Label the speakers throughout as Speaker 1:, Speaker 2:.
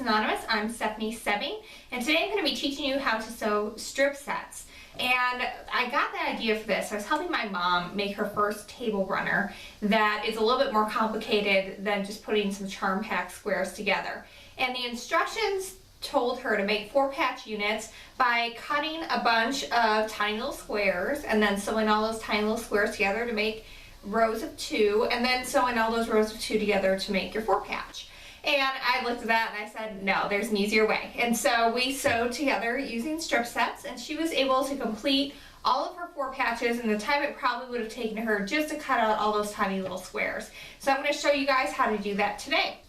Speaker 1: Anonymous. I'm Stephanie Sebbing, and today I'm going to be teaching you how to sew strip sets. And I got the idea for this. I was helping my mom make her first table runner that is a little bit more complicated than just putting some charm pack squares together. And the instructions told her to make 4-patch units by cutting a bunch of tiny little squares and then sewing all those tiny little squares together to make rows of 2, and then sewing all those rows of 2 together to make your 4-patch. And I looked at that and I said, no, there's an easier way. And so we sewed together using strip sets, and she was able to complete all of her 4 patches in the time it probably would have taken her just to cut out all those tiny little squares. So I'm going to show you guys how to do that today.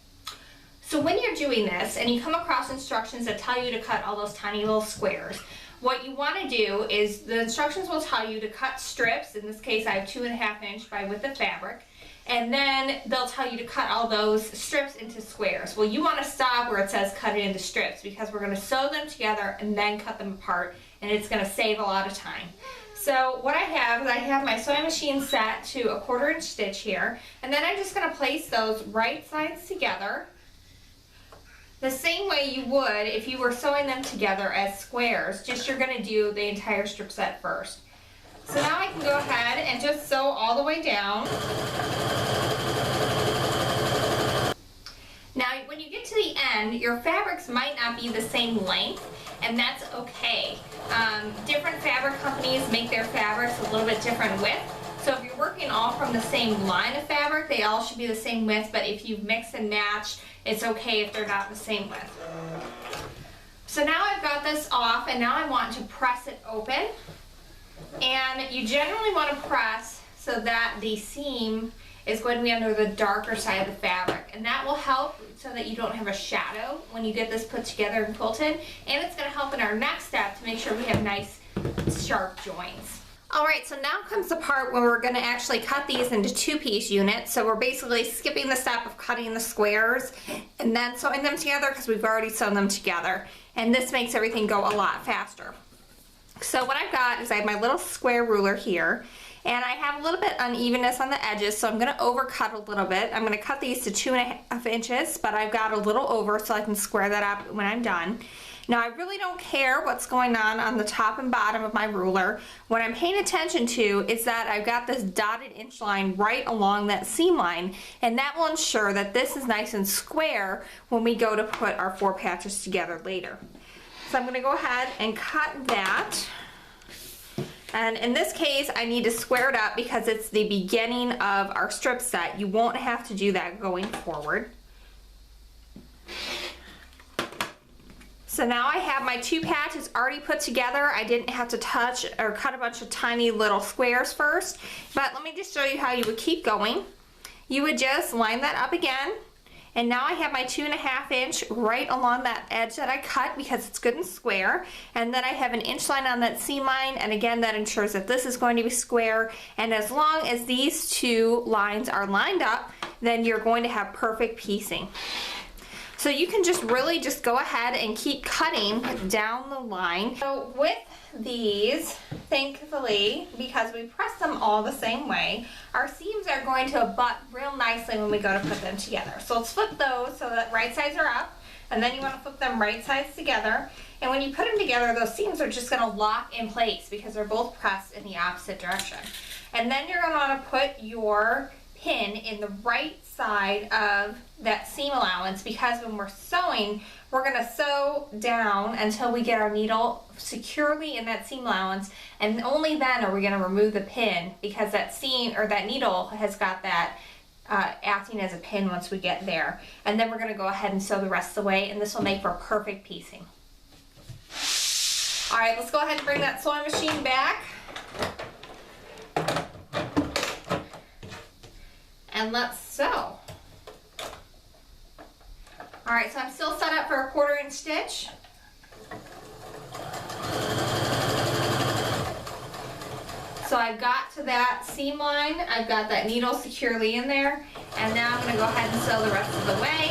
Speaker 1: So when you're doing this and you come across instructions that tell you to cut all those tiny little squares, what you want to do is the instructions will tell you to cut strips. In this case I have 2.5 inch by width of fabric, and then they'll tell you to cut all those strips into squares. Well, you want to stop where it says cut it into strips, because we're going to sew them together and then cut them apart, and it's going to save a lot of time. So what I have is I have my sewing machine set to a 1/4 inch stitch here, and then I'm just going to place those right sides together the same way you would if you were sewing them together as squares, just you're going to do the entire strip set first. So now I can go ahead and just sew all the way down. Now when you get to the end, your fabrics might not be the same length, and that's okay. Different fabric companies make their fabrics a little bit different width. So if you're working all from the same line of fabric, they all should be the same width, but if you mix and match, it's okay if they're not the same width. So now I've got this off, and now I want to press it open. And you generally want to press so that the seam is going to be under the darker side of the fabric, and that will help so that you don't have a shadow when you get this put together and quilted, and it's going to help in our next step to make sure we have nice sharp joints. Alright, so now comes the part where we're going to actually cut these into 2-piece units. So we're basically skipping the step of cutting the squares and then sewing them together, because we've already sewn them together, and this makes everything go a lot faster. So what I've got is I have my little square ruler here, and I have a little bit unevenness on the edges, so I'm going to overcut a little bit. I'm going to cut these to 2.5 inches, but I've got a little over so I can square that up when I'm done. Now I really don't care what's going on the top and bottom of my ruler. What I'm paying attention to is that I've got this dotted inch line right along that seam line, and that will ensure that this is nice and square when we go to put our 4 patches together later. So I'm going to go ahead and cut that. And in this case, I need to square it up because it's the beginning of our strip set. You won't have to do that going forward. So now I have my 2 patches already put together. I didn't have to touch or cut a bunch of tiny little squares first. But let me just show you how you would keep going. You would just line that up again. And now I have my 2.5 inch right along that edge that I cut because it's good and square. And then I have an inch line on that seam line, and again that ensures that this is going to be square. And as long as these 2 lines are lined up, then you're going to have perfect piecing. So you can just really just go ahead and keep cutting down the line. So with these, thankfully, because we press them all the same way, our seams are going to abut real nicely when we go to put them together. So let's flip those so that right sides are up, and then you want to flip them right sides together. And when you put them together, those seams are just going to lock in place because they're both pressed in the opposite direction. And then you're going to want to put your pin in the right side of that seam allowance, because when we're sewing, we're going to sew down until we get our needle securely in that seam allowance, and only then are we going to remove the pin, because that seam or that needle has got that acting as a pin once we get there. And then we're going to go ahead and sew the rest of the way, and this will make for perfect piecing. Alright, let's go ahead and bring that sewing machine back. And let's sew. Alright, so I'm still set up for a 1/4 inch stitch. So I've got to that seam line, I've got that needle securely in there, and now I'm going to go ahead and sew the rest of the way.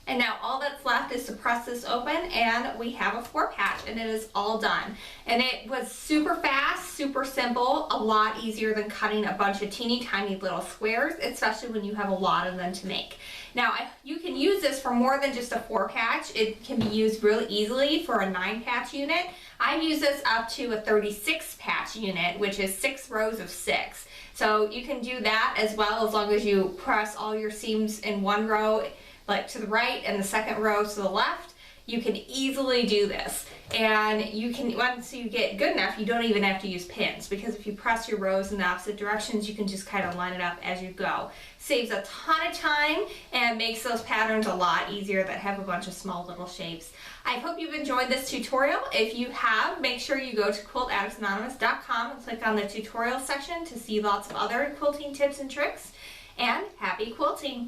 Speaker 1: And now all that's left left is to press this open and we have a 4-patch, and it is all done. And it was super fast, super simple, a lot easier than cutting a bunch of teeny tiny little squares, especially when you have a lot of them to make. Now, you can use this for more than just a 4-patch. It can be used really easily for a 9-patch unit. I've used this up to a 36-patch unit, which is 6 rows of 6. So you can do that as well, as long as you press all your seams in one row, like to the right, and the second row to the left. You can easily do this. And you can, once you get good enough, you don't even have to use pins, because if you press your rows in the opposite directions, you can just kind of line it up as you go. Saves a ton of time and makes those patterns a lot easier that have a bunch of small little shapes. I hope you've enjoyed this tutorial. If you have, make sure you go to quiltaddictsanonymous.com and click on the tutorial section to see lots of other quilting tips and tricks. And happy quilting!